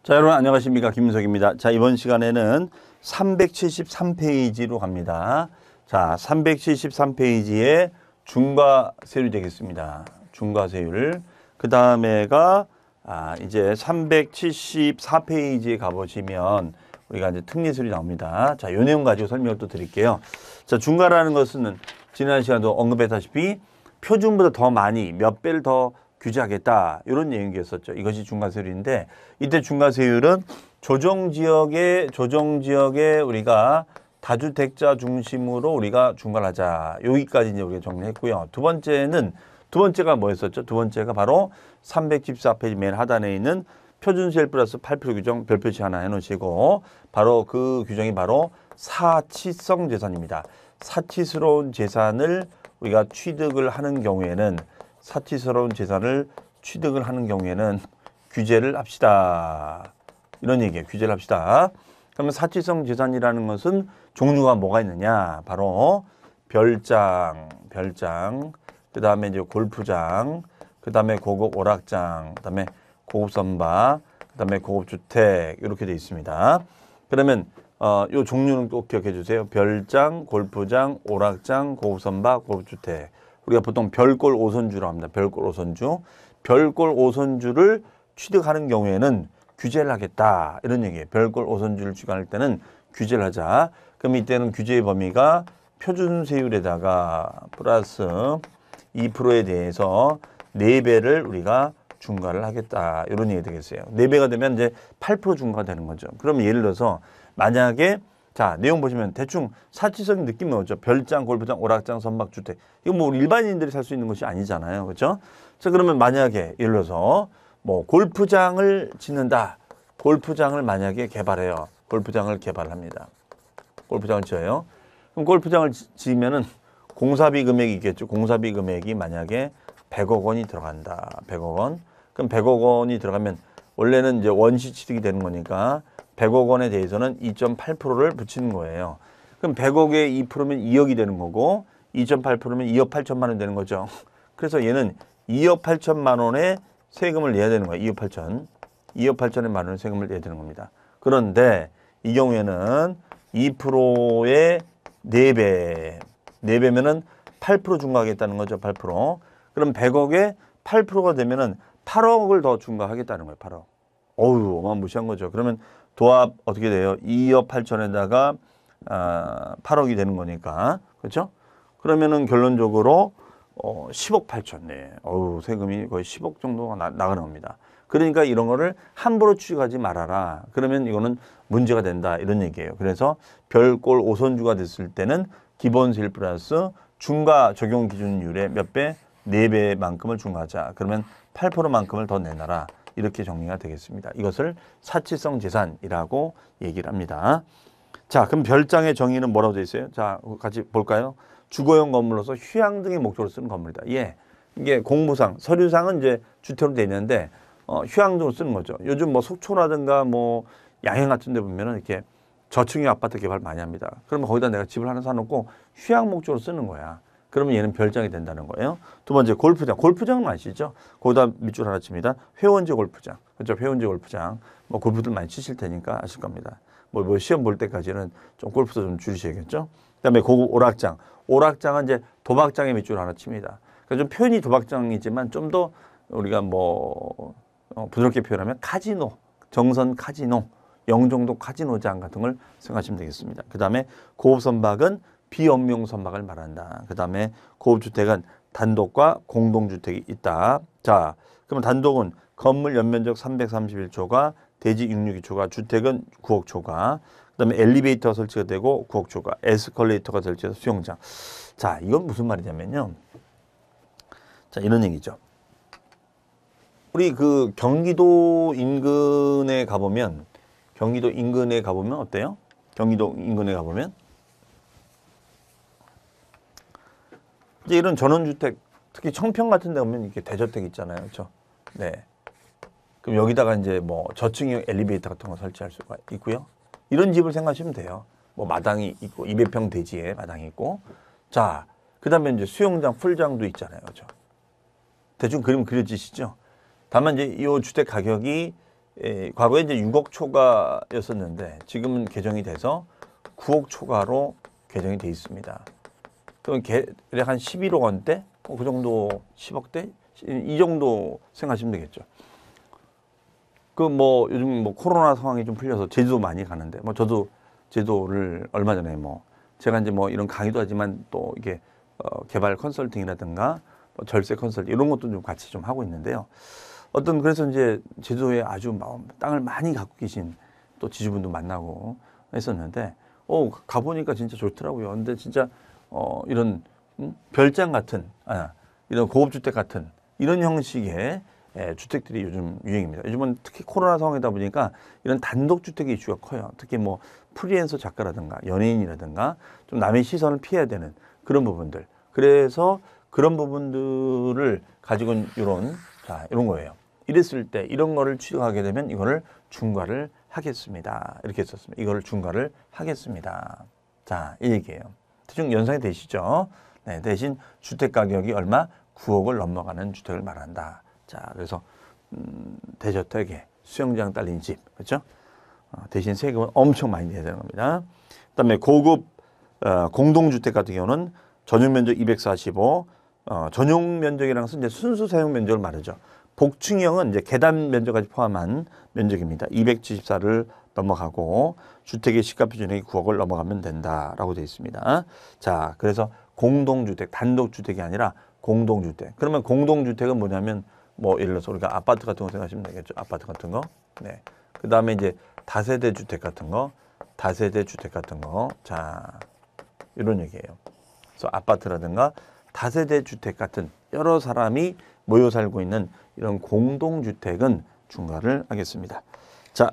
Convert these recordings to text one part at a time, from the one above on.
자, 여러분 안녕하십니까? 김민석입니다. 자, 이번 시간에는 373페이지로 갑니다. 자, 373페이지에 중과세율이 되겠습니다. 중과세율. 그 다음에가 이제 374페이지에 가보시면 우리가 이제 특례세율이 나옵니다. 자, 요 내용 가지고 설명을 또 드릴게요. 자, 중과라는 것은 지난 시간도 언급했다시피 표준보다 더 많이 몇 배를 더 규제하겠다 이런 얘기였었죠. 이것이 중과세율인데 이때 중과세율은 조정지역에 우리가 다주택자 중심으로 우리가 중과를 하자. 여기까지 이제 우리가 정리했고요. 두 번째가 뭐였었죠? 두 번째가 바로 314페이지 맨 하단에 있는 표준세율 플러스 8% 규정 별표치 하나 해놓으시고 바로 그 규정이 바로 사치성 재산입니다. 사치스러운 재산을 우리가 취득을 하는 경우에는 규제를 합시다. 이런 얘기예요. 규제를 합시다. 그러면 사치성 재산이라는 것은 종류가 뭐가 있느냐? 바로 별장, 그 다음에 이제 골프장, 그 다음에 고급 오락장, 그 다음에 고급 선박, 그 다음에 고급 주택 이렇게 되어 있습니다. 그러면 요 종류는 꼭 기억해 주세요. 별장, 골프장, 오락장, 고급 선박, 고급 주택. 우리가 보통 별골 5선주라고 합니다. 별골 5선주. 별골 5선주를 취득하는 경우에는 규제를 하겠다. 이런 얘기예요. 별골 5선주를 취득할 때는 규제를 하자. 그럼 이때는 규제의 범위가 표준세율에다가 플러스 2%에 대해서 4배를 우리가 중과를 하겠다. 이런 얘기 되겠어요. 4배가 되면 이제 8% 중과가 되는 거죠. 그럼 예를 들어서 만약에 자, 내용 보시면 대충 사치적인 느낌이 오죠. 별장, 골프장, 오락장, 선박, 주택. 이거 뭐 일반인들이 살 수 있는 것이 아니잖아요. 그렇죠? 자, 그러면 만약에 예를 들어서 뭐 골프장을 짓는다. 골프장을 만약에 개발해요. 골프장을 개발합니다. 골프장을 지어요. 그럼 골프장을 지으면은 공사비 금액이 있겠죠. 공사비 금액이 만약에 100억 원이 들어간다. 100억 원. 그럼 100억 원이 들어가면 원래는 이제 원시 취득이 되는 거니까 100억 원에 대해서는 2.8%를 붙이는 거예요. 그럼 100억에 2%면 2억이 되는 거고 2.8%면 2억 8천만 원 되는 거죠. 그래서 얘는 2억 8천만 원의 세금을 내야 되는 거예요. 2억 8천만 원의 세금을 내야 되는 겁니다. 그런데 이 경우에는 2%의 4배, 4배면은 8% 중과하겠다는 거죠. 8%. 그럼 100억에 8%가 되면은 8억을 더 중과하겠다는 거예요. 8억. 어우, 어마무시한 거죠. 그러면 도합 어떻게 돼요? 2억 8천에다가 8억이 되는 거니까. 그렇죠? 그러면은 결론적으로 10억 8천. 네. 어우, 세금이 거의 10억 정도가 나가는 겁니다. 그러니까 이런 거를 함부로 취득하지 말아라. 그러면 이거는 문제가 된다. 이런 얘기예요. 그래서 별골 5선주가 됐을 때는 기본세율 플러스 중과 적용 기준율의 몇 배? 4배만큼을 중과하자. 그러면 8%만큼을 더 내놔라. 이렇게 정리가 되겠습니다. 이것을 사치성 재산이라고 얘기를 합니다. 자, 그럼 별장의 정의는 뭐라고 되어 있어요? 자, 같이 볼까요? 주거용 건물로서 휴양 등의 목적으로 쓰는 건물이다. 예. 이게 공부상, 서류상은 이제 주택으로 되어 있는데 휴양적으로 쓰는 거죠. 요즘 뭐 속초라든가 뭐 양양 같은 데 보면은 이렇게 저층의 아파트 개발 많이 합니다. 그러면 거기다 내가 집을 하나 사놓고 휴양 목적으로 쓰는 거야. 그러면 얘는 별장이 된다는 거예요. 두 번째 골프장. 골프장은 아시죠? 거기다 밑줄 하나 칩니다. 회원제 골프장. 그렇죠? 회원제 골프장. 뭐 골프들 많이 치실 테니까 아실 겁니다. 뭐 시험 볼 때까지는 좀 골프도 좀 줄이셔야겠죠? 그다음에 고급 오락장. 오락장은 이제 도박장에 밑줄 하나 칩니다. 그러니까 좀 표현이 도박장이지만 좀 더 우리가 뭐 부드럽게 표현하면 카지노, 정선 카지노, 영종도 카지노장 같은 걸 생각하시면 되겠습니다. 그다음에 고급 선박은 비업용 선박을 말한다. 그 다음에 고급주택은 단독과 공동주택이 있다. 자, 그러면 단독은 건물 연면적 331초가, 대지 662초가, 주택은 9억 초가, 그 다음에 엘리베이터가 설치가 되고 9억 초가, 에스컬레이터가 설치해서 수영장. 자, 이건 무슨 말이냐면요. 자, 이런 얘기죠. 우리 그 경기도 인근에 가보면 어때요? 경기도 인근에 가보면 이제 이런 전원주택, 특히 청평 같은 데 보면 이렇게 대저택 있잖아요. 그렇죠? 네. 그럼 여기다가 이제 뭐 저층형 엘리베이터 같은 거 설치할 수가 있고요. 이런 집을 생각하시면 돼요. 뭐 마당이 있고 200평 대지에 마당이 있고. 자, 그다음에 이제 수영장, 풀장도 있잖아요. 그렇죠? 대충 그림 그려지시죠? 다만 이제 이 주택 가격이 과거에 이제 6억 초과였었는데 지금은 개정이 돼서 9억 초과로 개정이 돼 있습니다. 그럼 대략 한 11억 원대? 그 정도 10억대? 이 정도 생각하시면 되겠죠. 그 뭐 요즘 뭐 코로나 상황이 좀 풀려서 제주도 많이 가는데 뭐 저도 제주도를 얼마 전에 뭐 제가 이제 뭐 이런 강의도 하지만 또 이게 개발 컨설팅이라든가 뭐 절세 컨설팅 이런 것도 좀 같이 좀 하고 있는데요. 그래서 이제 제주도에 아주 땅을 많이 갖고 계신 또 지주분도 만나고 했었는데 가보니까 진짜 좋더라고요. 근데 진짜 이런 별장 같은 이런 고급주택 같은 이런 형식의 주택들이 요즘 유행입니다. 요즘은 특히 코로나 상황이다 보니까 이런 단독주택의 이슈가 커요. 특히 뭐 프리랜서 작가라든가 연예인이라든가 좀 남의 시선을 피해야 되는 그런 부분들. 그래서 그런 부분들을 가지고 이런 거예요. 이랬을 때 이런 거를 취득하게 되면 이거를 중과를 하겠습니다. 이렇게 썼습니다. 이거를 중과를 하겠습니다. 자, 이 얘기예요. 대충 연상이 되시죠? 네, 대신 주택 가격이 얼마? 9억을 넘어가는 주택을 말한다. 자, 그래서 대저택에 수영장 딸린 집, 그렇죠? 대신 세금은 엄청 많이 내야 되는 겁니다. 그다음에 고급 공동주택 같은 경우는 전용 면적 245, 전용 면적이라는 것은 이제 순수 사용 면적을 말하죠. 복층형은 이제 계단 면적까지 포함한 면적입니다. 274를 넘어가고 주택의 시가 표준액이 9억을 넘어가면 된다라고 되어 있습니다. 자, 그래서 공동주택, 단독주택이 아니라 공동주택. 그러면 공동주택은 뭐냐면 뭐 예를 들어서 우리가 아파트 같은 거 생각하시면 되겠죠. 아파트 같은 거. 네. 그다음에 이제 다세대 주택 같은 거, 다세대 주택 같은 거. 자, 이런 얘기예요. 그래서 아파트라든가 다세대 주택 같은 여러 사람이 모여 살고 있는 이런 공동주택은 중과를 하겠습니다. 자,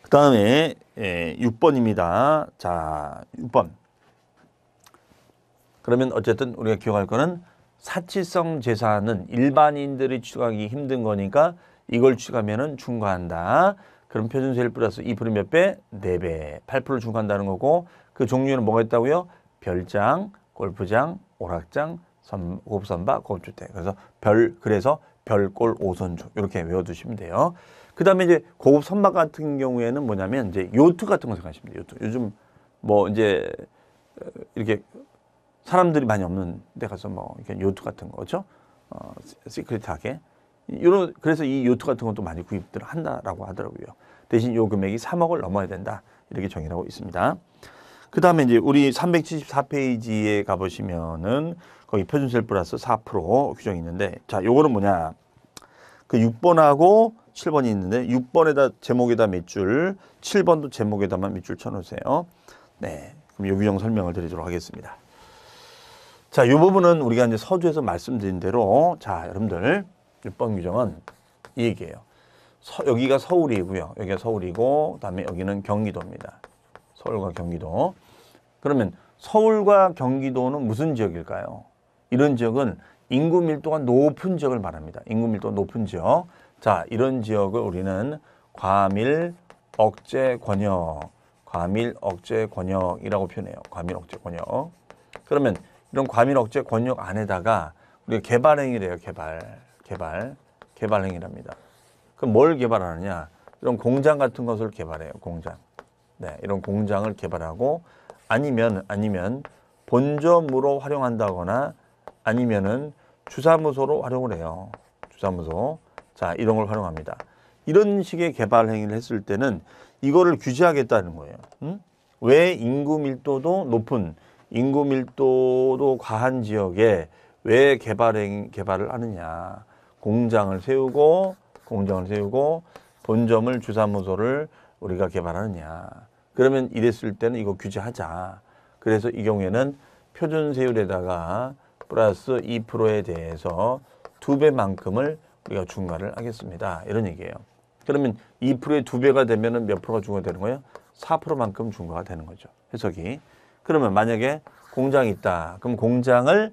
그 다음에 6번입니다. 자, 6번. 그러면 어쨌든 우리가 기억할 거는 사치성 재산은 일반인들이 취득하기 힘든 거니까 이걸 취득하면은 중과한다. 그럼 표준세율 플러스 2% 몇 배? 4배. 8% 중과한다는 거고 그 종류는 뭐가 있다고요? 별장, 골프장, 오락장, 고급선박, 고급주택. 그래서 별골 5선주 이렇게 외워두시면 돼요. 그 다음에 이제 고급 선박 같은 경우에는 뭐냐면 이제 요트 같은 거 생각하시면 돼요. 요트. 요즘 뭐 이제 이렇게 사람들이 많이 없는 데 가서 뭐 이렇게 요트 같은 거죠. 시크릿하게. 그래서 이 요트 같은 것도 많이 구입들 한다라고 하더라고요. 대신 요 금액이 3억을 넘어야 된다. 이렇게 정의를 하고 있습니다. 그 다음에 이제 우리 374페이지에 가보시면은 거기 표준세율 플러스 4% 규정이 있는데 자, 요거는 뭐냐. 그 6번하고 7번이 있는데 6번에다 제목에다 밑줄, 7번도 제목에다만 밑줄 쳐놓으세요. 네. 그럼 요 규정 설명을 드리도록 하겠습니다. 자, 이 부분은 우리가 이제 서두에서 말씀드린 대로 자, 여러분들 6번 규정은 이 얘기예요. 여기가 서울이고요. 여기가 서울이고 그다음에 여기는 경기도입니다. 서울과 경기도. 그러면 서울과 경기도는 무슨 지역일까요? 이런 지역은 인구 밀도가 높은 지역을 말합니다. 인구 밀도가 높은 지역. 자, 이런 지역을 우리는 과밀 억제 권역, 과밀 억제 권역이라고 표현해요. 과밀 억제 권역. 그러면 이런 과밀 억제 권역 안에다가 우리가 개발행위를 해요. 개발행위랍니다. 그럼 뭘 개발하느냐? 이런 공장 같은 것을 개발해요. 공장. 네, 이런 공장을 개발하고 아니면 본점으로 활용한다거나 아니면은 주사무소로 활용을 해요. 주사무소. 자, 이런 걸 활용합니다. 이런 식의 개발 행위를 했을 때는 이거를 규제하겠다는 거예요. 왜 인구 밀도도 높은, 인구 밀도도 과한 지역에 왜 개발을 하느냐. 공장을 세우고 본점을 주사무소를 우리가 개발하느냐. 그러면 이랬을 때는 이거 규제하자. 그래서 이 경우에는 표준세율에다가 플러스 2%에 대해서 2배만큼을 우리가 중과를 하겠습니다. 이런 얘기예요. 그러면 2%의 2배가 되면은 몇 프로가 중과가 되는 거예요? 4%만큼 중과가 되는 거죠. 해석이. 그러면 만약에 공장이 있다. 그럼 공장을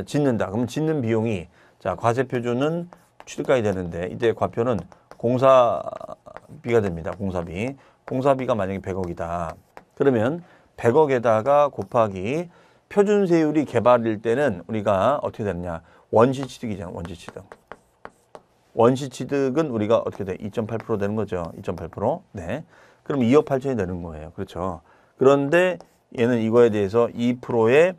짓는다. 그럼 짓는 비용이 자, 과세표준은 취득가이 되는데 이때 과표는 공사비가 됩니다. 공사비가 만약에 100억이다. 그러면 100억에다가 곱하기 표준세율이 개발일 때는 우리가 어떻게 되느냐. 원시취득이잖아. 원시 취득은 우리가 어떻게 돼? 2.8% 되는 거죠. 2.8%. 네. 그럼 2억 8천이 되는 거예요. 그렇죠. 그런데 얘는 이거에 대해서 2%의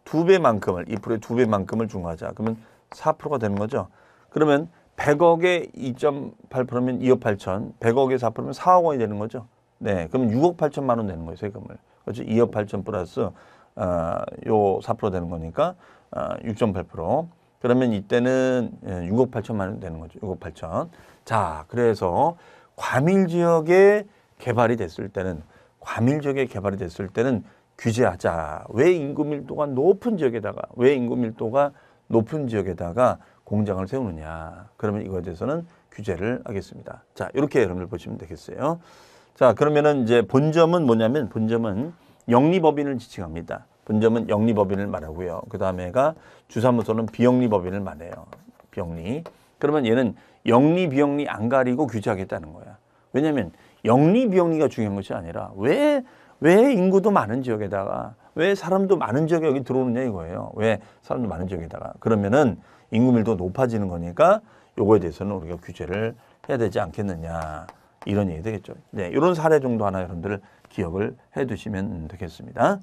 2배만큼을 중과하자. 그러면 4%가 되는 거죠. 그러면 100억에 2.8%면 2억 8천, 100억에 4%면 4억 원이 되는 거죠. 네, 그럼 6억 8천만 원 되는 거예요, 세금을. 그렇죠? 2억 8천 플러스 요 4% 되는 거니까 6.8%. 그러면 이때는 6억 8천만 원 되는 거죠. 6억 8천. 자, 그래서 과밀 지역에 개발이 됐을 때는 규제하자. 왜 인구 밀도가 높은 지역에다가 공장을 세우느냐. 그러면 이거에 대해서는 규제를 하겠습니다. 자, 이렇게 여러분들 보시면 되겠어요. 자, 그러면은 이제 본점은 뭐냐면 본점은 영리법인을 지칭합니다. 본점은 영리법인을 말하고요. 그 다음에가 주사무소는 비영리법인을 말해요. 비영리. 그러면 얘는 영리, 비영리 안 가리고 규제하겠다는 거야. 왜냐하면 영리, 비영리가 중요한 것이 아니라 왜 인구도 많은 지역에다가 왜 사람도 많은 지역에 여기 들어오느냐 이거예요. 왜 사람도 많은 지역에다가. 그러면은 인구 밀도 높아지는 거니까 요거에 대해서는 우리가 규제를 해야 되지 않겠느냐. 이런 얘기 되겠죠. 네, 이런 사례 정도 하나 여러분들 기억을 해 두시면 되겠습니다.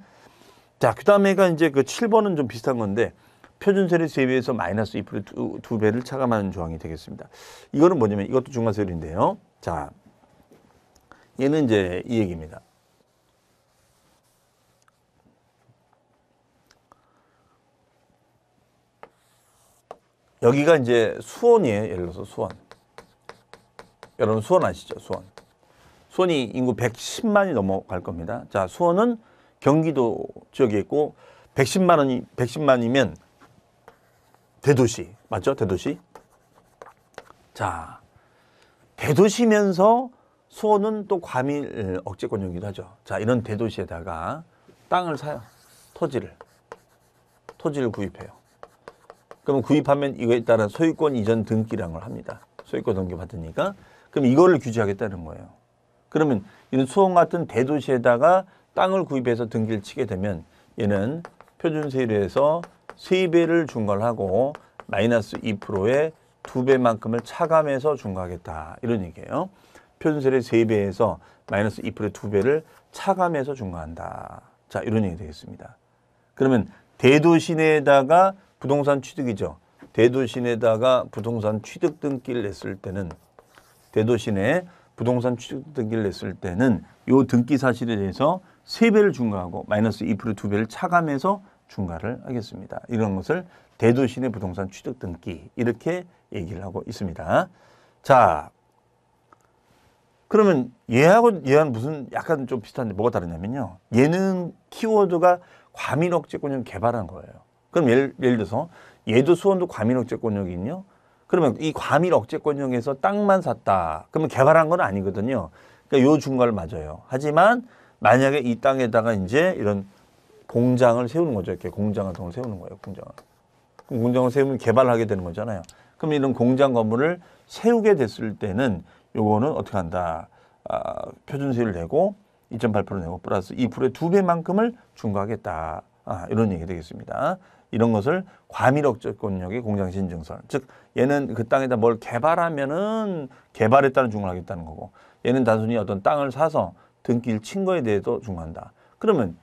자, 그 다음에가 이제 그 7번은 좀 비슷한 건데 표준세율 세율에서 마이너스 2% 두 배를 차감하는 조항이 되겠습니다. 이거는 뭐냐면 이것도 중과세율인데요. 자, 얘는 이제 이 얘기입니다. 여기가 이제 수원이에요. 예를 들어서 수원. 여러분 수원 아시죠? 수원이 인구 110만이 넘어갈 겁니다. 자, 수원은 경기도 지역에 있고 110만이면 대도시. 맞죠? 대도시. 자, 대도시면서 수원은 또 과밀 억제권역이기도 하죠. 자, 이런 대도시에다가 땅을 사요. 토지를 구입해요. 그럼 구입하면 이거에 따른 소유권 이전 등기라는 걸 합니다. 소유권 등기 받으니까. 그럼 이거를 규제하겠다는 거예요. 그러면 이런 수원 같은 대도시에다가 땅을 구입해서 등기를 치게 되면 얘는 표준세율에서 세배를 중과를 하고 마이너스 2%의 2배만큼을 차감해서 중과하겠다. 이런 얘기예요. 표준세율의 3배에서 마이너스 2%의 2배를 차감해서 중과한다. 자, 이런 얘기 되겠습니다. 그러면 대도시 내에다가 부동산 취득이죠. 대도시 내에다가 부동산 취득 등기를 냈을 때는 요 등기 사실에 대해서 3배를 중과하고 마이너스 2% 2배를 차감해서 중과를 하겠습니다. 이런 것을 대도시 내 부동산 취득 등기 이렇게 얘기를 하고 있습니다. 자, 그러면 얘하고 무슨 약간 좀 비슷한데 뭐가 다르냐면요. 얘는 키워드가 과밀억제권역 개발한 거예요. 그럼 예를 들어서 얘도 수원도 과밀억제권역이거든요. 그러면 이 과밀억제권역에서 땅만 샀다. 그러면 개발한 건 아니거든요. 그러니까 요 중과를 맞아요. 하지만 만약에 이 땅에다가 이제 이런 공장을 세우는 거죠. 이렇게 공장 같은 걸 세우는 거예요. 공장을. 그럼 공장을 세우면 개발을 하게 되는 거잖아요. 그럼 이런 공장 건물을 세우게 됐을 때는 요거는 어떻게 한다. 표준세율을 내고 2.8% 내고 플러스 2%의 2배만큼을 중과하겠다. 이런 얘기 되겠습니다. 이런 것을 과밀억제권역의 공장신증설. 즉 얘는 그 땅에다 뭘 개발하면은 개발했다는 중과를 하겠다는 거고 얘는 단순히 어떤 땅을 사서 등기를 친 거에 대해서 중과한다. 그러면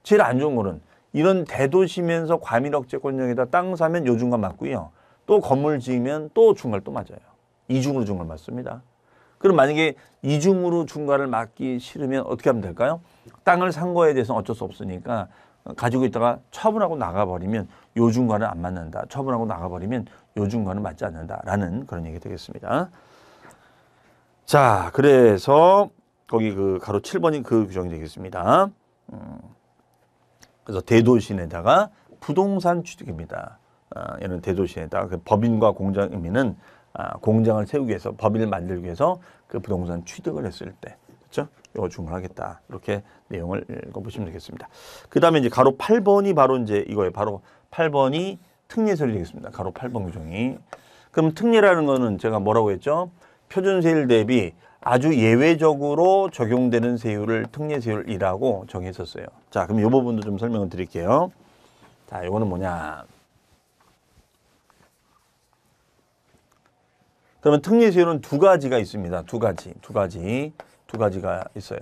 제일 안 좋은 거는 이런 대도시면서 과밀억제권역에다 땅 사면 요 중과 맞고요. 또 건물 지으면 또 중과를 또 맞아요. 이중으로 중과를 맞습니다. 그럼 만약에 이중으로 중과를 맞기 싫으면 어떻게 하면 될까요? 땅을 산 거에 대해서는 어쩔 수 없으니까 가지고 있다가 처분하고 나가버리면 요 중과는 안 맞는다. 처분하고 나가버리면 요 중과는 맞지 않는다라는 그런 얘기 되겠습니다. 자, 그래서 거기 그 가로 7번이 그 규정이 되겠습니다. 그래서 대도시에다가 부동산 취득입니다. 얘는 대도시에다가 그 법인과 공장 의미는 공장을 세우기 위해서 법인을 만들기 위해서 그 부동산 취득을 했을 때 그렇죠? 이거 중과하겠다. 이렇게 내용을 읽어보시면 되겠습니다. 그 다음에 이제 가로 8번이 바로 이제 이거예요. 바로 8번이 특례세율이 되겠습니다. 가로 8번 규정이. 그럼 특례라는 거는 제가 뭐라고 했죠? 표준세율 대비 아주 예외적으로 적용되는 세율을 특례세율이라고 정했었어요. 자, 그럼 이 부분도 좀 설명을 드릴게요. 자, 이거는 뭐냐? 그러면 특례세율은 두 가지가 있습니다. 두 가지가 있어요.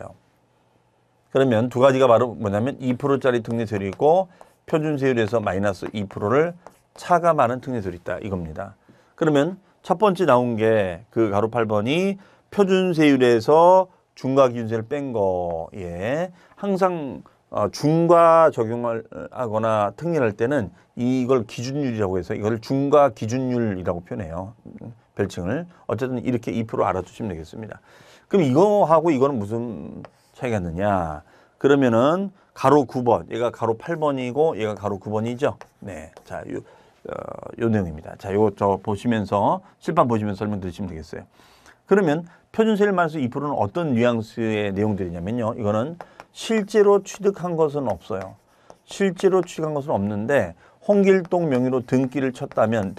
그러면 두 가지가 바로 뭐냐면 2%짜리 특례세율이 있고 표준세율에서 마이너스 2%를 차감하는 특례세율이 있다. 이겁니다. 그러면 첫 번째 나온 게 그 가로 8번이 표준세율에서 중과기준세를 뺀 거에 항상 중과 적용을 하거나 특례할 때는 이걸 기준율이라고 해서 이걸 중과기준율이라고 표현해요. 별칭을. 어쨌든 이렇게 2% 알아두시면 되겠습니다. 그럼 이거하고 이거는 무슨 차이가 있느냐? 그러면은 가로 9번, 얘가 가로 8번이고 얘가 가로 9번이죠. 네. 자, 요 내용입니다. 자, 요거 저 보시면서 실판 보시면서 설명 드리시면 되겠어요. 그러면 표준세율 마이너스 2%는 어떤 뉘앙스의 내용들이냐면요. 이거는 실제로 취득한 것은 없어요. 실제로 취득한 것은 없는데 홍길동 명의로 등기를 쳤다면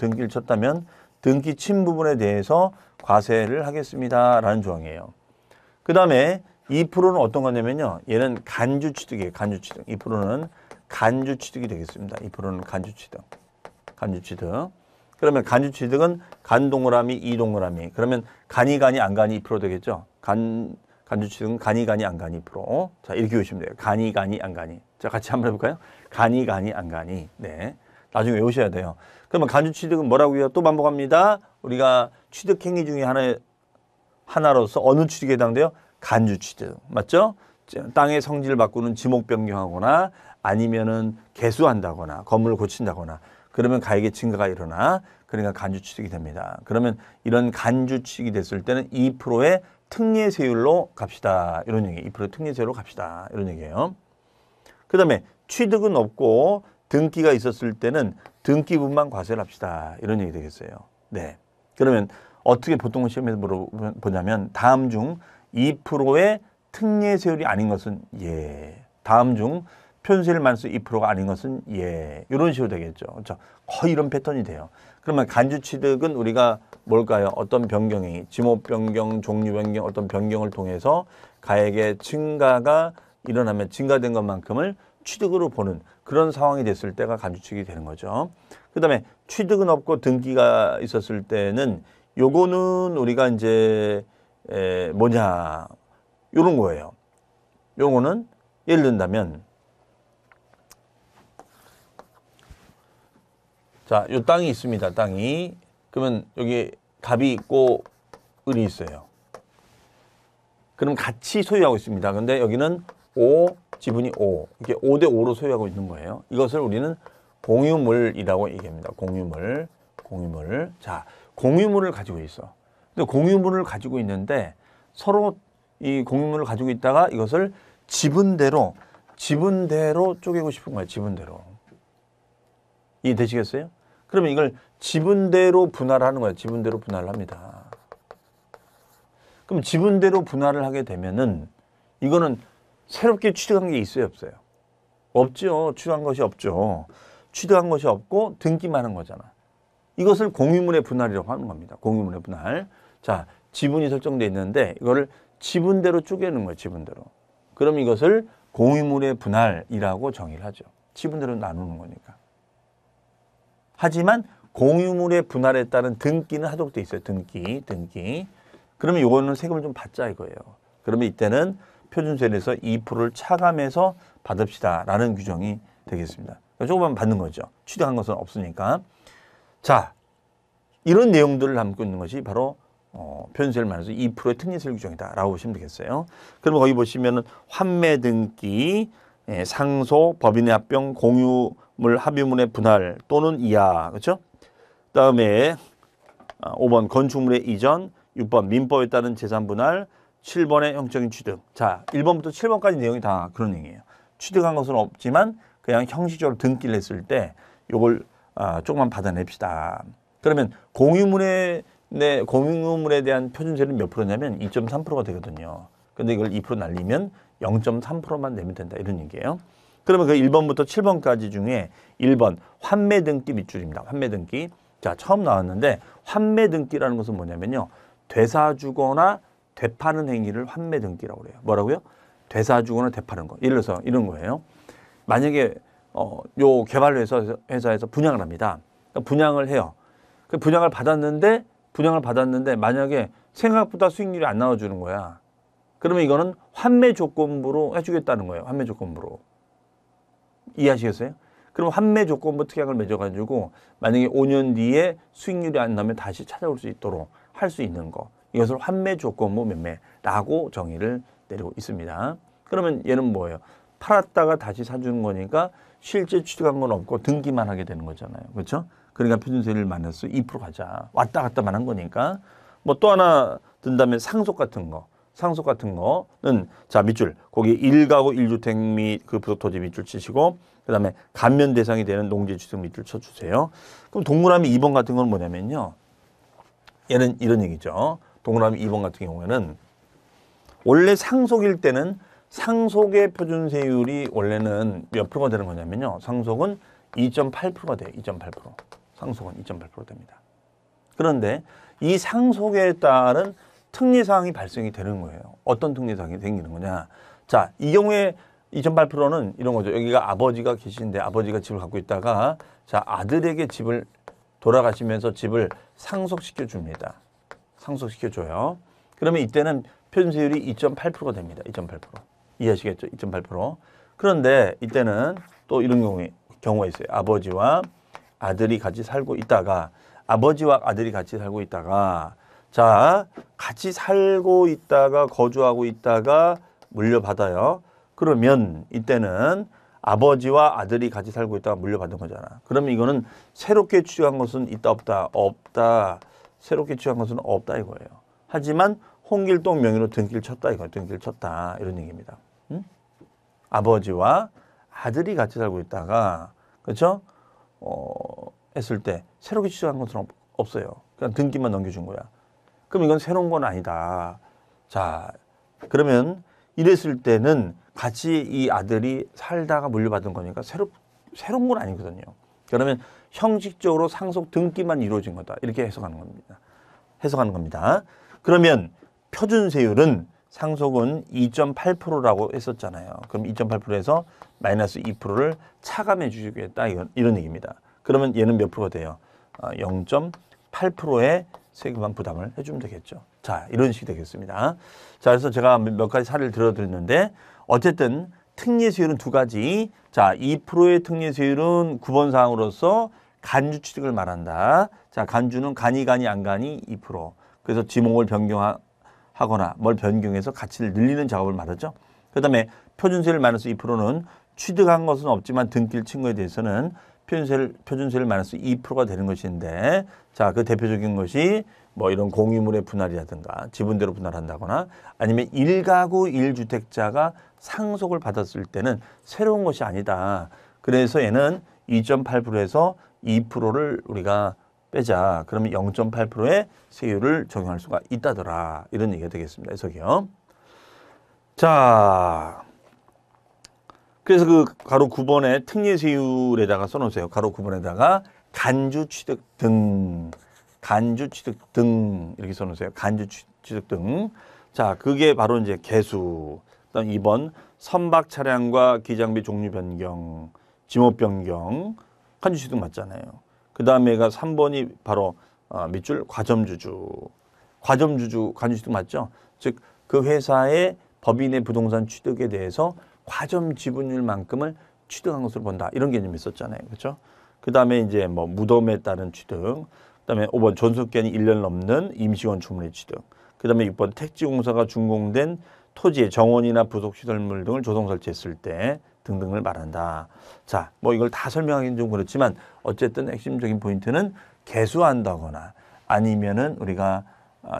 등기 친 부분에 대해서 과세를 하겠습니다라는 조항이에요. 그 다음에 2%는 어떤 거냐면요. 얘는 간주 취득이에요. 간주 취득. 2%는 간주 취득이 되겠습니다. 2%는 간주 취득. 간주 취득. 그러면 간주 취득은 간 동그라미, 이 동그라미. 그러면 간이 안 간이 2% 되겠죠. 간주 취득은 간이 안 간이 2%. 자, 이렇게 보시면 돼요. 간이 안 간이. 자, 같이 한번 해볼까요? 간이 안 간이. 네. 나중에 외우셔야 돼요. 그러면 간주 취득은 뭐라고요? 또 반복합니다. 우리가 취득 행위 중에 하나로서 어느 취득에 해당돼요? 간주 취득. 맞죠? 땅의 성질을 바꾸는 지목 변경하거나 아니면은 개수한다거나 건물을 고친다거나 그러면 가액의 증가가 일어나 그러니까 간주 취득이 됩니다. 그러면 이런 간주 취득이 됐을 때는 2%의 특례세율로 갑시다. 이런 얘기예요. 2%의 특례세율로 갑시다. 이런 얘기예요. 그 다음에 취득은 없고 등기가 있었을 때는 등기분만 과세를 합시다. 이런 얘기 되겠어요. 네. 그러면 어떻게 보통 시험에서 물어보냐면 다음 중 2%의 특례세율이 아닌 것은 예. 다음 중 표준세율 마이너스 2%가 아닌 것은 예. 이런 식으로 되겠죠. 그렇죠? 거의 이런 패턴이 돼요. 그러면 간주 취득은 우리가 뭘까요? 어떤 변경이 지목 변경, 종류 변경, 어떤 변경을 통해서 가액의 증가가 일어나면 증가된 것만큼을 취득으로 보는 그런 상황이 됐을 때가 간주 취득이 되는 거죠. 그 다음에 취득은 없고 등기가 있었을 때는 요거는 우리가 이제 뭐냐 요런 거예요. 요거는 예를 든다면 자, 요 땅이 있습니다. 땅이. 그러면 여기 갑이 있고 을이 있어요. 그럼 같이 소유하고 있습니다. 근데 여기는 5, 지분이 5. 이렇게 5대 5로 소유하고 있는 거예요. 이것을 우리는 공유물이라고 얘기합니다. 공유물. 자, 공유물을 가지고 있어. 근데 공유물을 가지고 있는데 서로 이 공유물을 가지고 있다가 이것을 지분대로 쪼개고 싶은 거예요. 지분대로. 이해되시겠어요? 그러면 이걸 지분대로 분할하는 거예요. 지분대로 분할을 합니다. 그럼 지분대로 분할을 하게 되면은 이거는 새롭게 취득한 게 있어요, 없어요? 없죠. 취득한 것이 없죠. 취득한 것이 없고 등기만 한 거잖아. 이것을 공유물의 분할이라고 하는 겁니다. 공유물의 분할. 자, 지분이 설정되어 있는데 이거를 지분대로 쪼개는 거예요. 지분대로. 그럼 이것을 공유물의 분할이라고 정의를 하죠. 지분대로 나누는 거니까. 하지만 공유물의 분할에 따른 등기는 하도록 돼 있어요. 등기. 그러면 이거는 세금을 좀 받자 이거예요. 그러면 이때는 표준세율에서 2%를 차감해서 받읍시다라는 규정이 되겠습니다. 조금만 받는 거죠. 취득한 것은 없으니까. 자, 이런 내용들을 담고 있는 것이 바로 표준세율 마이너스 2%의 특례세율 규정이다라고 보시면 되겠어요. 그러면 거기 보시면은 환매 등기, 상소, 법인의 합병, 공유물 합의문의 분할 또는 이하, 그렇죠? 그다음에 5번 건축물의 이전, 6번 민법에 따른 재산 분할, 7번의 형적인 취득. 자, 1번부터 7번까지 내용이 다 그런 얘기예요. 취득한 것은 없지만 그냥 형식적으로 등기를 했을 때 이걸 조금만 받아냅시다. 그러면 공유물에 대한 표준세율은 몇 프로냐면 2.3%가 되거든요. 근데 이걸 2% 날리면 0.3%만 내면 된다. 이런 얘기예요. 그러면 그 1번부터 7번까지 중에 1번 환매 등기 밑줄입니다. 환매 등기. 자, 처음 나왔는데 환매 등기라는 것은 뭐냐면요. 되사주거나 되파는 행위를 환매 등기라고 그래요. 뭐라고요? 되사주거나 되파는 거. 예를 들어서 이런 거예요. 만약에 요 개발회사에서 분양을 합니다. 그러니까 분양을 해요. 그 분양을 받았는데 분양을 받았는데 만약에 생각보다 수익률이 안 나와주는 거야. 그러면 이거는 환매 조건부로 해주겠다는 거예요. 환매 조건부로. 이해하시겠어요? 그럼 환매 조건부 특약을 맺어가지고 만약에 5년 뒤에 수익률이 안 나면 다시 찾아올 수 있도록 할 수 있는 거. 이것을 환매 조건부 매매라고 정의를 내리고 있습니다. 그러면 얘는 뭐예요? 팔았다가 다시 사주는 거니까 실제 취득한 건 없고 등기만 하게 되는 거잖아요. 그렇죠? 그러니까 표준세율 마이너스 2% 가자. 왔다 갔다만 한 거니까. 뭐 또 하나 든다면 상속 같은 거. 상속 같은 거는 자 밑줄 거기 1가구 1주택 및 그 부속토지 밑줄 치시고 그다음에 감면 대상이 되는 농지 취득 밑줄 쳐주세요. 그럼 동그라미 2번 같은 건 뭐냐면요. 얘는 이런 얘기죠. 동그라미 2번 같은 경우에는 원래 상속일 때는 상속의 표준세율이 원래는 몇 프로가 되는 거냐면요. 상속은 2.8%가 돼요. 2.8%. 상속은 2.8% 됩니다. 그런데 이 상속에 따른 특례사항이 발생이 되는 거예요. 어떤 특례사항이 생기는 거냐. 자, 이 경우에 2.8%는 이런 거죠. 여기가 아버지가 계신데 아버지가 집을 갖고 있다가 자, 아들에게 집을 돌아가시면서 집을 상속시켜 줍니다. 상속시켜 줘요. 그러면 이때는 표준세율이 2.8%가 됩니다. 2.8%. 이해하시겠죠? 2.8%. 그런데 이때는 또 이런 경우가 있어요. 아버지와 아들이 같이 살고 있다가 자, 같이 살고 있다가 거주하고 있다가 물려받아요. 그러면 이때는 아버지와 아들이 같이 살고 있다가 물려받은 거잖아. 그러면 이거는 새롭게 취득한 것은 있다 없다? 없다. 새롭게 취득한 것은 없다 이거예요. 하지만 홍길동 명의로 등기를 쳤다 이거예요. 등기를 쳤다 이런 얘기입니다. 응? 아버지와 아들이 같이 살고 있다가 그렇죠? 했을 때 새롭게 취득한 것은 없어요. 그냥 등기만 넘겨준 거야. 그럼 이건 새로운 건 아니다. 자, 그러면 이랬을 때는 같이 이 아들이 살다가 물려받은 거니까 새로운 건 아니거든요. 그러면 형식적으로 상속 등기만 이루어진 거다. 이렇게 해석하는 겁니다. 그러면 표준세율은 상속은 2.8%라고 했었잖아요. 그럼 2.8%에서 마이너스 2%를 차감해 주시겠다. 이런 얘기입니다. 그러면 얘는 몇 프로가 돼요? 0.8%의 세금만 부담을 해주면 되겠죠. 자, 이런 식이 되겠습니다. 자, 그래서 제가 몇 가지 사례를 들어드렸는데 어쨌든 특례세율은 두 가지. 자, 2%의 특례세율은 9번 사항으로서 간주 취득을 말한다. 자, 간주는 간이 안 간이 2%. 그래서 지목을 변경하거나 뭘 변경해서 가치를 늘리는 작업을 말하죠. 그 다음에 표준세율 마이너스 2%는 취득한 것은 없지만 등기를 친 거에 대해서는 표준세율 마이너스 2%가 되는 것인데 자, 그 대표적인 것이 뭐 이런 공유물의 분할이라든가 지분대로 분할한다거나 아니면 1가구 1주택자가 상속을 받았을 때는 새로운 것이 아니다. 그래서 얘는 2.8%에서 2%를 우리가 빼자. 그러면 0.8%의 세율을 적용할 수가 있다더라. 이런 얘기가 되겠습니다. 해석이요. 자, 그래서 그 가로 9번에 특례세율에다가 써놓으세요. 가로 9번에다가 간주 취득 등 이렇게 써놓으세요. 간주 취득 등. 자, 그게 바로 이제 개수. 그다음 2번 선박 차량과 기장비 종류 변경, 지목 변경, 간주 취득 맞잖아요. 그 다음에가 3번이 바로 밑줄 과점주주 간주 취득 맞죠? 즉 그 회사의 법인의 부동산 취득에 대해서 과점 지분율만큼을 취득한 것으로 본다. 이런 개념이 있었잖아요. 그렇죠? 그 다음에 이제 뭐 무덤에 따른 취득. 그 다음에 5번 존속기한이 1년 넘는 임시건축물의 취득. 그 다음에 6번 택지공사가 준공된 토지의 정원이나 부속시설물 등을 조성 설치했을 때 등등을 말한다. 자, 뭐 이걸 다 설명하기는 좀 그렇지만 어쨌든 핵심적인 포인트는 개수한다거나 아니면은 우리가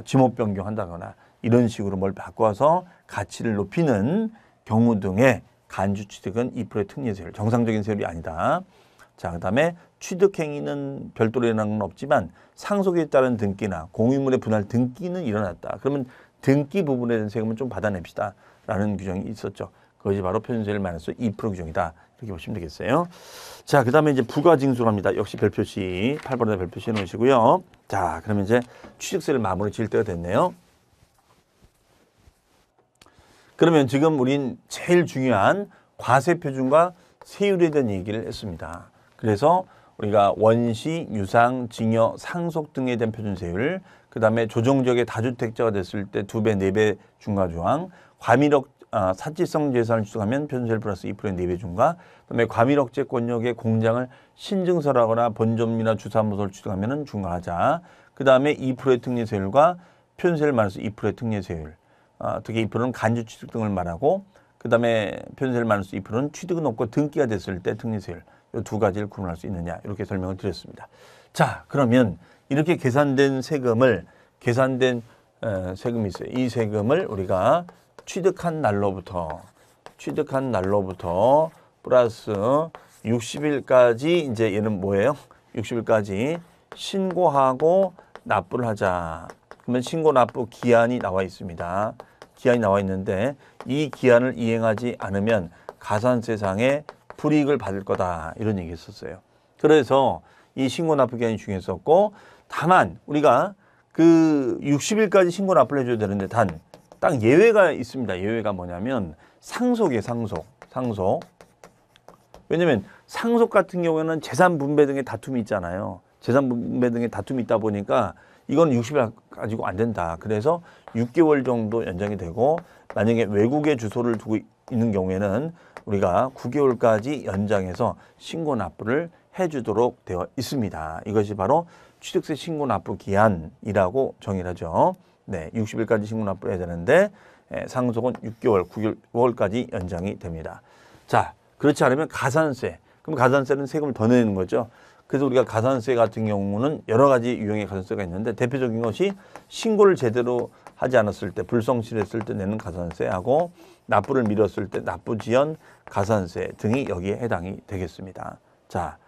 지목 변경한다거나 이런 식으로 뭘 바꿔서 가치를 높이는 경우 등의 간주 취득은 2%의 특례세율, 정상적인 세율이 아니다. 자, 그다음에 취득 행위는 별도로 일어난 건 없지만 상속에 따른 등기나 공유물의 분할 등기는 일어났다. 그러면 등기 부분에 대한 세금은 좀 받아냅시다. 라는 규정이 있었죠. 그것이 바로 표준세율 마이너스 2% 규정이다. 이렇게 보시면 되겠어요. 자, 그 다음에 이제 부가징수랍니다. 역시 별표시, 8번에다 별표시 해놓으시고요. 자, 그러면 이제 취득세를 마무리 지을 때가 됐네요. 그러면 지금 우린 제일 중요한 과세표준과 세율에 대한 얘기를 했습니다. 그래서 우리가 원시, 유상, 징여, 상속 등에 대한 표준세율, 그다음에 조정적의 다주택자가 됐을 때 2배, 4배 중과 조항, 사치성 재산을 취득하면 편세율 플러스 2%의 4배 중과, 그다음에 과밀억제 권역의 공장을 신증설하거나 본점이나 주사무소를 취득하면 중과하자. 그다음에 2%의 특례세율과 편세율 마이너스 2%의 특례세율. 특히 2%는 간주 취득 등을 말하고, 그다음에 편세율 마이너스 2%는 취득은 없고 등기가 됐을 때 특례세율. 이 두 가지를 구분할 수 있느냐, 이렇게 설명을 드렸습니다. 자, 그러면 이렇게 계산된 세금이 있어요. 이 세금을 우리가 취득한 날로부터 플러스 60일까지, 이제 얘는 뭐예요? 60일까지 신고하고 납부를 하자. 그러면 신고 납부 기한이 나와 있습니다. 기한이 나와 있는데 이 기한을 이행하지 않으면 가산세상에 불이익을 받을 거다, 이런 얘기 했었어요. 그래서 이 신고 납부 기한이 중요했었고, 다만 우리가 그 60일까지 신고 납부를 해줘야 되는데 딱 예외가 있습니다. 예외가 뭐냐면 상속이에요. 상속. 왜냐면 상속 같은 경우에는 재산 분배 등의 다툼이 있잖아요. 재산 분배 등의 다툼이 있다 보니까 이건 60일 가지고 안 된다. 그래서 6개월 정도 연장이 되고, 만약에 외국에 주소를 두고 있는 경우에는 우리가 9개월까지 연장해서 신고 납부를 해주도록 되어 있습니다. 이것이 바로 취득세 신고 납부 기한이라고 정의를 하죠. 네, 60일까지 신고 납부를 해야 되는데 상속은 6개월, 9개월까지 연장이 됩니다. 자, 그렇지 않으면 가산세. 그럼 가산세는 세금을 더 내는 거죠. 그래서 우리가 가산세 같은 경우는 여러 가지 유형의 가산세가 있는데, 대표적인 것이 신고를 제대로 하지 않았을 때, 불성실했을 때 내는 가산세하고, 납부를 미뤘을 때 납부 지연 가산세 등이 여기에 해당이 되겠습니다. 자,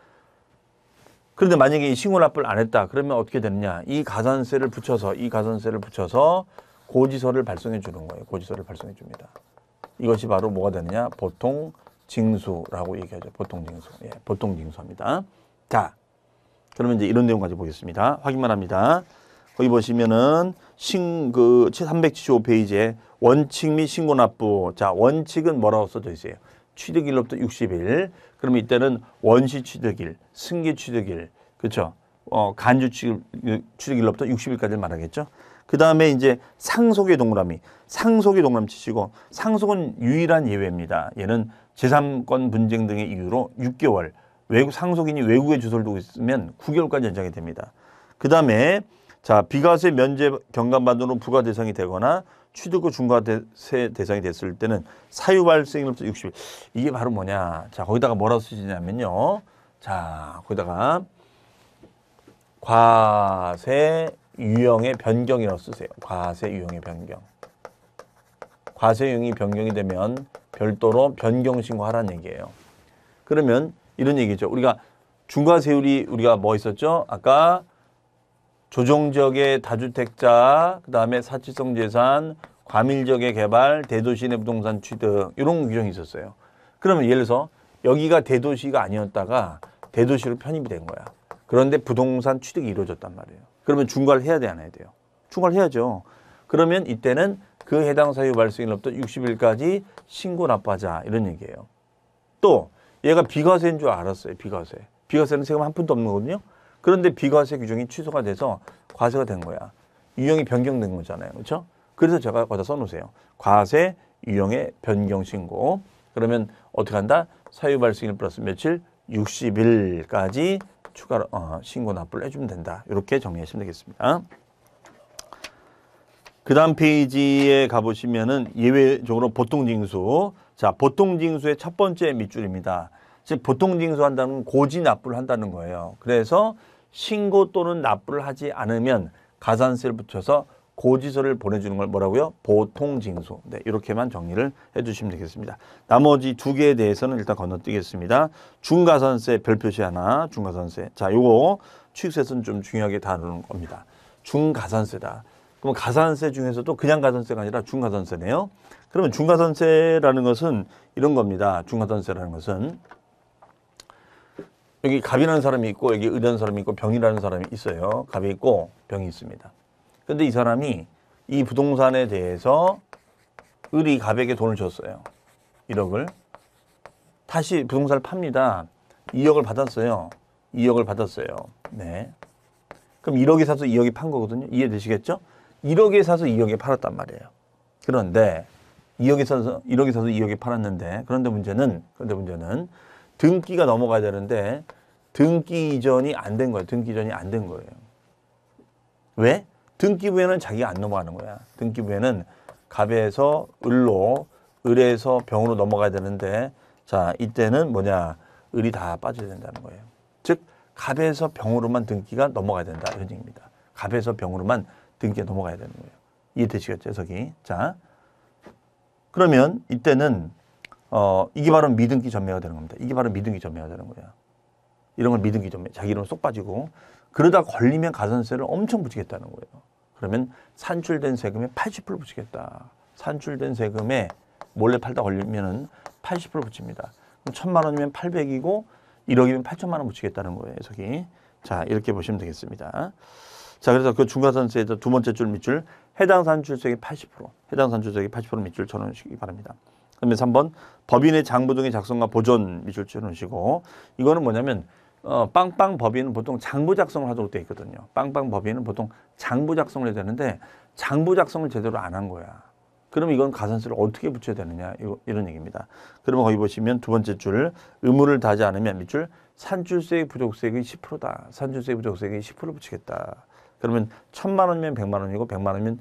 그런데 만약에 이 신고 납부를 안 했다, 그러면 어떻게 되느냐? 이 가산세를 붙여서 고지서를 발송해 주는 거예요. 고지서를 발송해 줍니다. 이것이 바로 뭐가 되느냐? 보통 징수라고 얘기하죠. 보통 징수. 예, 보통 징수합니다. 자, 그러면 이제 이런 내용 가지고 보겠습니다. 확인만 합니다. 거기 보시면은 375페이지에 원칙 및 신고 납부. 자, 원칙은 뭐라고 써져 있어요? 취득일로부터 60일. 그러면 이때는 원시 취득일, 승계 취득일, 그렇죠? 간주 취득일로부터 60일까지를 말하겠죠. 그 다음에 이제 상속의 동그라미 치시고, 상속은 유일한 예외입니다. 얘는 제3권 분쟁 등의 이유로 6개월, 상속인이 외국에 주소를 두고 있으면 9개월까지 연장이 됩니다. 그 다음에 자, 비과세 면제 경감받으로 부과 대상이 되거나 취득 후 중과세 대상이 됐을 때는 사유 발생일로부터 60일. 이게 바로 뭐냐? 자, 거기다가 뭐라고 쓰시냐면요. 자, 거기다가 과세 유형의 변경이라고 쓰세요. 과세 유형의 변경. 과세 유형이 변경이 되면 별도로 변경 신고하라는 얘기예요. 그러면 이런 얘기죠. 우리가 중과세율이 우리가 뭐 있었죠? 아까 조정지역의 다주택자, 그 다음에 사치성 재산, 과밀지역의 개발, 대도시 내 부동산 취득, 이런 규정이 있었어요. 그러면 예를 들어서 여기가 대도시가 아니었다가 대도시로 편입이 된 거야. 그런데 부동산 취득이 이루어졌단 말이에요. 그러면 중과를 해야 돼, 안 해야 돼요? 중과를 해야죠. 그러면 이때는 그 해당 사유 발생일로부터 60일까지 신고 납부하자, 이런 얘기예요. 또 얘가 비과세인 줄 알았어요. 비과세는 세금 한 푼도 없는 거거든요. 그런데 비과세 규정이 취소가 돼서 과세가 된 거야. 유형이 변경된 거잖아요. 그렇죠? 그래서 제가 거기다 써놓으세요. 과세 유형의 변경 신고. 그러면 어떻게 한다? 사유 발생일 플러스 며칠? 60일까지 추가로 신고 납부를 해주면 된다. 이렇게 정리하시면 되겠습니다. 그 다음 페이지에 가보시면은 예외적으로 보통징수. 자, 보통징수의 첫 번째 밑줄입니다. 즉, 보통징수 한다는 건 고지 납부를 한다는 거예요. 그래서 신고 또는 납부를 하지 않으면 가산세를 붙여서 고지서를 보내주는 걸 뭐라고요? 보통징수. 네, 이렇게만 정리를 해주시면 되겠습니다. 나머지 두 개에 대해서는 일단 건너뛰겠습니다. 중가산세 별표시 하나, 중가산세. 자, 요거 취득세에서는 좀 중요하게 다루는 겁니다. 중가산세다. 그럼 가산세 중에서도 그냥 가산세가 아니라 중가산세네요. 그러면 중가산세라는 것은 이런 겁니다. 중가산세라는 것은 여기 갑이라는 사람이 있고 여기 을이라는 사람이 있고 병이라는 사람이 있어요. 갑이 있고 병이 있습니다. 근데 이 사람이 이 부동산에 대해서 을이 갑에게 돈을 줬어요. 1억을. 다시 부동산을 팝니다. 2억을 받았어요. 2억을 받았어요. 네. 그럼 1억에 사서 2억에 판 거거든요. 이해되시겠죠? 1억에 사서 2억에 팔았단 말이에요. 그런데 1억에 사서 2억에 팔았는데 그런데 문제는 등기가 넘어가야 되는데 등기 이전이 안 된 거예요. 등기 이전이 안 된 거예요. 왜? 등기부에는 자기가 안 넘어가는 거야. 등기부에는 갑에서 을로, 을에서 병으로 넘어가야 되는데 자, 이때는 뭐냐? 을이 다 빠져야 된다는 거예요. 즉 갑에서 병으로만 등기가 넘어가야 된다. 이런 얘기입니다. 갑에서 병으로만 등기가 넘어가야 되는 거예요. 이해되시겠죠, 녀석이? 자, 그러면 이때는 이게 바로 미등기 전매가 되는 겁니다. 이게 바로 미등기 전매가 되는 거예요. 이런 걸 미등기 전매, 자기 이름 쏙 빠지고 그러다 걸리면 가산세를 엄청 붙이겠다는 거예요. 그러면 산출된 세금에 80% 붙이겠다. 산출된 세금에 몰래 팔다 걸리면은 80% 붙입니다. 그럼 1,000만 원이면 800이고 1억이면 8천만 원 붙이겠다는 거예요, 녀석이. 자, 이렇게 보시면 되겠습니다. 자, 그래서 그 중과산세에서 두 번째 줄 밑줄 해당 산출세액의 80%, 해당 산출세액의 80% 밑줄 쳐놓으시기 바랍니다. 그다음에 3번 법인의 장부 등의 작성과 보존 밑줄 쳐놓으시고 이거는 뭐냐면 빵빵 법인은 보통 장부 작성을 하도록 되어 있거든요. 빵빵 법인은 보통 장부 작성을 해야 되는데 장부 작성을 제대로 안 한 거야. 그러면 이건 가산세를 어떻게 붙여야 되느냐 이런 얘기입니다. 그러면 거기 보시면 두 번째 줄 의무를 다하지 않으면 밑줄 산출세액 부족세액이 10%다. 산출세액 부족세액이 10% 붙이겠다. 그러면 1,000만 원이면 100만 원이고 100만 원이면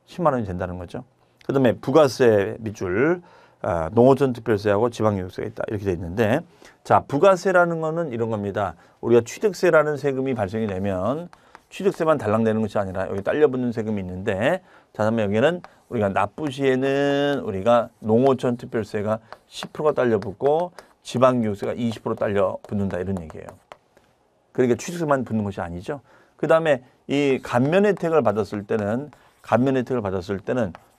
10만 원이 된다는 거죠. 그다음에 부가세 밑줄 농어촌 특별세하고 지방교육세가 있다. 이렇게 돼 있는데 자, 부가세라는 거는 이런 겁니다. 우리가 취득세라는 세금이 발생이 되면 취득세만 달랑내는 것이 아니라 여기 딸려붙는 세금이 있는데 자, 그다음에 여기는 우리가 납부 시에는 우리가 농어촌 특별세가 10%가 딸려붙고 지방교육세가 20% 딸려붙는다 이런 얘기예요. 그러니까 취득세만 붙는 것이 아니죠. 그다음에 이 감면 혜택을 받았을 때는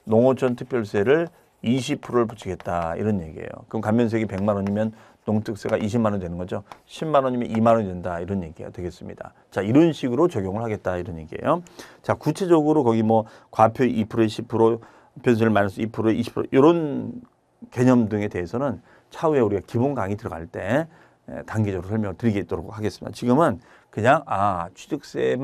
농어촌 특별세를 20%를 붙이겠다 이런 얘기예요. 그럼 감면세액이 100만 원이면 농특세가 20만 원 되는 거죠. 10만 원이면 2만 원이 된다 이런 얘기가 되겠습니다. 자, 이런 식으로 적용을 하겠다 이런 얘기예요. 자, 구체적으로 거기 뭐 과표 2%에 10%, 변세율 마이너스 2%에 20% 이런 개념 등에 대해서는 차후에 우리가 기본 강의 들어갈 때 단계적으로 설명을 드리도록 하겠습니다. 지금은 그냥 취득세를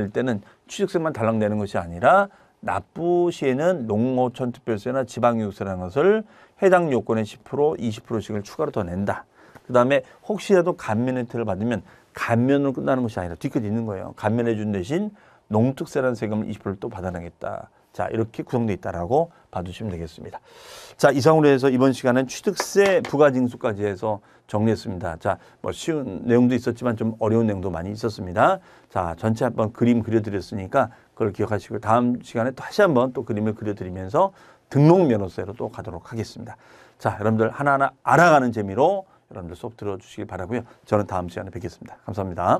낼 때는 취득세만 달랑내는 것이 아니라 납부 시에는 농어촌 특별세나 지방교육세라는 것을 해당 요건의 10%, 20%씩을 추가로 더 낸다. 그다음에 혹시라도 감면 혜택을 받으면 감면으로 끝나는 것이 아니라 뒤끝 있는 거예요. 감면해 준 대신 농특세라는 세금을 20%를 또 받아내겠다. 자, 이렇게 구성되어 있다라고 봐주시면 되겠습니다. 자, 이상으로 해서 이번 시간은 취득세 부가징수까지 해서 정리했습니다. 자, 뭐 쉬운 내용도 있었지만 좀 어려운 내용도 많이 있었습니다. 자, 전체 한번 그림 그려드렸으니까 그걸 기억하시고 다음 시간에 또 다시 한번 또 그림을 그려드리면서 등록면허세로 또 가도록 하겠습니다. 자, 여러분들 하나하나 알아가는 재미로 여러분들 수업 들어주시길 바라고요. 저는 다음 시간에 뵙겠습니다. 감사합니다.